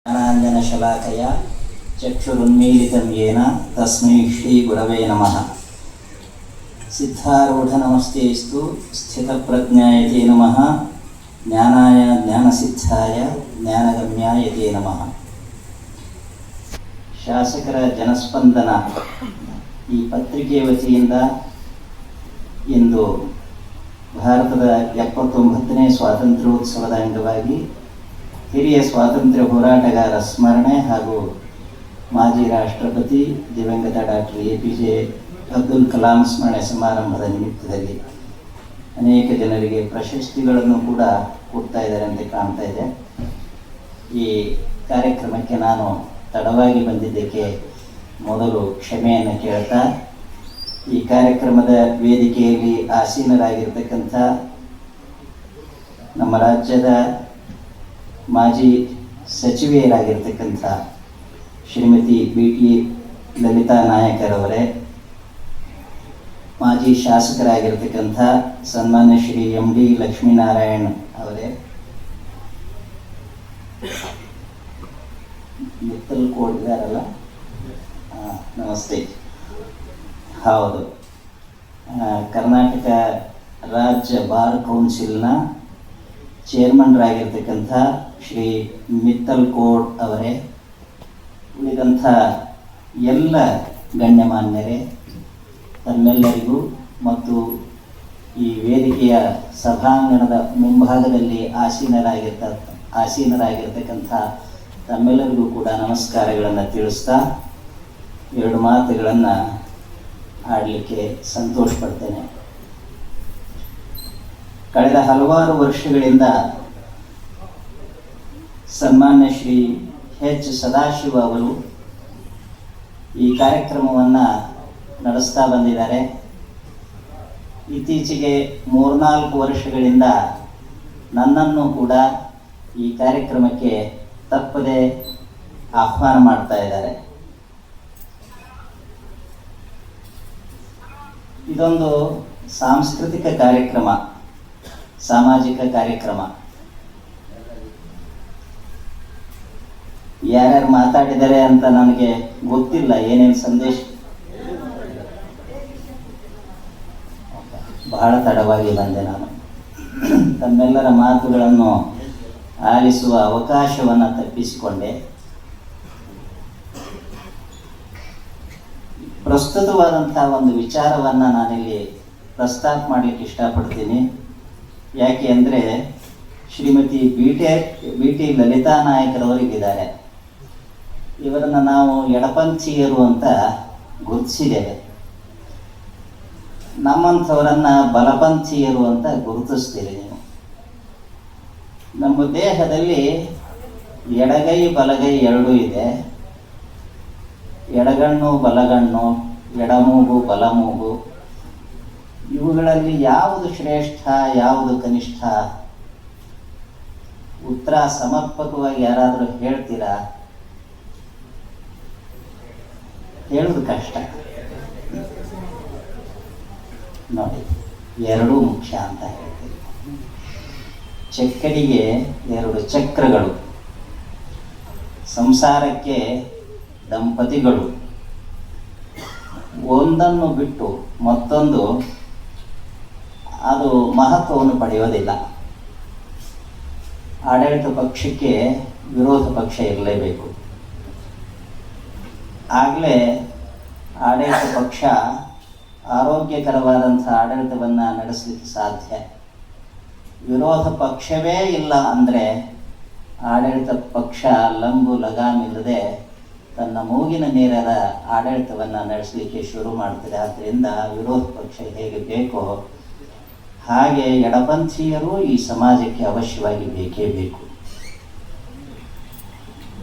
ಜ್ಞಾನಾಂಜನಶಲಾಕಯ ಚಕ್ಷುರುನ್ಮೀಲಿತಂ ಯೇನ ತಸ್ಮೈ ಶ್ರೀ ಗುರವೇ ನಮಃ. ಸಿದ್ಧಾರೂಢ ನಮಸ್ತೇಸ್ತು ಸ್ಥಿತಪ್ರಜ್ಞಾಯತೆ ನಮಃ. ಜ್ಞಾನಾಯ ಜ್ಞಾನಸಿದ್ಧಾಯ ಜ್ಞಾನಗಮ್ಯಾಯತೆ ನಮಃ. ಶಾಸಕರ ಜನಸ್ಪಂದನ ಈ ಪತ್ರಿಕೆ ವತಿಯಿಂದ ಇಂದು ಭಾರತದ 79ನೇ ಸ್ವಾತಂತ್ರ್ಯೋತ್ಸವದ ಅಂಗವಾಗಿ ಹಿರಿಯ ಸ್ವಾತಂತ್ರ್ಯ ಹೋರಾಟಗಾರ ಸ್ಮರಣೆ ಹಾಗೂ ಮಾಜಿ ರಾಷ್ಟ್ರಪತಿ ದಿವಂಗತ ಡಾಕ್ಟರ್ APJ ಅಬ್ದುಲ್ ಕಲಾಂ ಸ್ಮರಣೆ ಸಮಾರಂಭದ ನಿಮಿತ್ತದಲ್ಲಿ ಅನೇಕ ಜನರಿಗೆ ಪ್ರಶಸ್ತಿಗಳನ್ನು ಕೂಡ ಕೊಡ್ತಾ ಇದ್ದಾರೆ ಅಂತ ಕಾಣ್ತಾ ಇದೆ. ಈ ಕಾರ್ಯಕ್ರಮಕ್ಕೆ ನಾನು ತಡವಾಗಿ ಬಂದಿದ್ದಕ್ಕೆ ಮೊದಲು ಕ್ಷಮೆಯನ್ನು ಕೇಳ್ತಾ, ಈ ಕಾರ್ಯಕ್ರಮದ ವೇದಿಕೆಯಲ್ಲಿ ಆಸೀನರಾಗಿರ್ತಕ್ಕಂಥ ನಮ್ಮ ರಾಜ್ಯದ ಮಾಜಿ ಸಚಿವೆಯರಾಗಿರ್ತಕ್ಕಂಥ ಶ್ರೀಮತಿ BT ಲಲಿತಾ ನಾಯಕರವರೇ, ಮಾಜಿ ಶಾಸಕರಾಗಿರ್ತಕ್ಕಂಥ ಸನ್ಮಾನ್ಯ ಶ್ರೀ MD ಲಕ್ಷ್ಮೀನಾರಾಯಣ್ ಅವರೇ, ಮಿತ್ತಲ್ ಕೋಡ್ ಇದ್ದಾರಲ್ಲ, ನಮಸ್ತೆ. ಹೌದು, ಕರ್ನಾಟಕ ರಾಜ್ಯ ಬಾರ್ ಕೌನ್ಸಿಲ್ನ ಚೇರ್ಮನ್ರಾಗಿರ್ತಕ್ಕಂಥ ಶ್ರೀ ಮಿತ್ತಲ್ ಕೋಡ್ ಅವರೇ, ಉಳಿದಂಥ ಎಲ್ಲ ಗಣ್ಯಮಾನ್ಯರೇ, ತಮ್ಮೆಲ್ಲರಿಗೂ ಮತ್ತು ಈ ವೇದಿಕೆಯ ಸಭಾಂಗಣದ ಮುಂಭಾಗದಲ್ಲಿ ಆಸೀನರಾಗಿರ್ತಕ್ಕಂಥ ತಮ್ಮೆಲ್ಲರಿಗೂ ಕೂಡ ನಮಸ್ಕಾರಗಳನ್ನು ತಿಳಿಸ್ತಾ ಎರಡು ಮಾತುಗಳನ್ನು ಆಡಲಿಕ್ಕೆ ಸಂತೋಷ ಪಡ್ತೇನೆ. ಕಳೆದ ಹಲವಾರು ವರ್ಷಗಳಿಂದ ಸನ್ಮಾನ್ಯ ಶ್ರೀ H. ಸದಾಶಿವ ಅವರು ಈ ಕಾರ್ಯಕ್ರಮವನ್ನು ನಡೆಸ್ತಾ ಬಂದಿದ್ದಾರೆ. ಇತ್ತೀಚೆಗೆ 3-4 ವರ್ಷಗಳಿಂದ ನನ್ನನ್ನು ಕೂಡ ಈ ಕಾರ್ಯಕ್ರಮಕ್ಕೆ ತಪ್ಪದೆ ಆಹ್ವಾನ ಮಾಡ್ತಾ ಇದ್ದಾರೆ. ಇದೊಂದು ಸಾಂಸ್ಕೃತಿಕ ಕಾರ್ಯಕ್ರಮ, ಸಾಮಾಜಿಕ ಕಾರ್ಯಕ್ರಮ. ಯಾರ್ಯಾರು ಮಾತಾಡಿದ್ದಾರೆ ಅಂತ ನನಗೆ ಗೊತ್ತಿಲ್ಲ, ಏನೇನು ಸಂದೇಶ. ಬಹಳ ತಡವಾಗಿ ಬಂದೆ ನಾನು. ತಮ್ಮೆಲ್ಲರ ಮಾತುಗಳನ್ನು ಆಲಿಸುವ ಅವಕಾಶವನ್ನು ತಪ್ಪಿಸಿಕೊಂಡೆ. ಪ್ರಸ್ತುತವಾದಂಥ ಒಂದು ವಿಚಾರವನ್ನು ನಾನಿಲ್ಲಿ ಪ್ರಸ್ತಾಪ ಮಾಡಲಿಕ್ಕೆ ಇಷ್ಟಪಡ್ತೀನಿ. ಯಾಕೆ ಅಂದರೆ ಶ್ರೀಮತಿ BT ಲಲಿತಾ ನಾಯಕರವರಿಗಿದ್ದಾರೆ. ಇವರನ್ನು ನಾವು ಎಡಪಂಥೀಯರು ಅಂತ ಗುರುತಿಸಿದ್ದೇವೆ. ನಮ್ಮಂಥವರನ್ನು ಬಲಪಂಥೀಯರು ಅಂತ ಗುರುತಿಸ್ತೀರಿ ನೀವು. ನಮ್ಮ ದೇಹದಲ್ಲಿ ಎಡಗೈ ಬಲಗೈ ಎರಡೂ ಇದೆ. ಎಡಗಣ್ಣು ಬಲಗಣ್ಣು, ಎಡಮೂಗು ಬಲಮೂಗು. ಇವುಗಳಲ್ಲಿ ಯಾವುದು ಶ್ರೇಷ್ಠ, ಯಾವುದು ಕನಿಷ್ಠ? ಉತ್ತರ ಸಮರ್ಪಕವಾಗಿ ಯಾರಾದರೂ ಹೇಳ್ತೀರಾ? ಹೇಳೋದು ಕಷ್ಟ. ನೋಡಿ, ಎರಡೂ ಮುಖ್ಯ ಅಂತ ಹೇಳ್ತೀವಿ. ಚಕ್ಕಡಿಗೆ 2 ಚಕ್ರಗಳು, ಸಂಸಾರಕ್ಕೆ ದಂಪತಿಗಳು. ಒಂದನ್ನು ಬಿಟ್ಟು ಮತ್ತೊಂದು ಅದು ಮಹತ್ವವನ್ನು ಪಡೆಯೋದಿಲ್ಲ. ಆಡಳಿತ ಪಕ್ಷಕ್ಕೆ ವಿರೋಧ ಪಕ್ಷ ಇರಲೇಬೇಕು. ಆಗಲೇ ಆಡಳಿತ ಪಕ್ಷ ಆರೋಗ್ಯಕರವಾದಂಥ ಆಡಳಿತವನ್ನು ನಡೆಸಲಿಕ್ಕೆ ಸಾಧ್ಯ. ವಿರೋಧ ಪಕ್ಷವೇ ಇಲ್ಲ ಅಂದರೆ ಆಡಳಿತ ಪಕ್ಷ ಲಂಗು ಲಗಾಮಿಲ್ಲದೆ ತನ್ನ ಮೂಗಿನ ನೇರದ ಆಡಳಿತವನ್ನು ನಡೆಸಲಿಕ್ಕೆ ಶುರು ಮಾಡ್ತದೆ. ಆದ್ದರಿಂದ ವಿರೋಧ ಪಕ್ಷ ಹೇಗೆ ಬೇಕೋ ಹಾಗೆ ಎಡಪಂಥೀಯರು ಈ ಸಮಾಜಕ್ಕೆ ಅವಶ್ಯವಾಗಿ ಬೇಕೇ ಬೇಕು.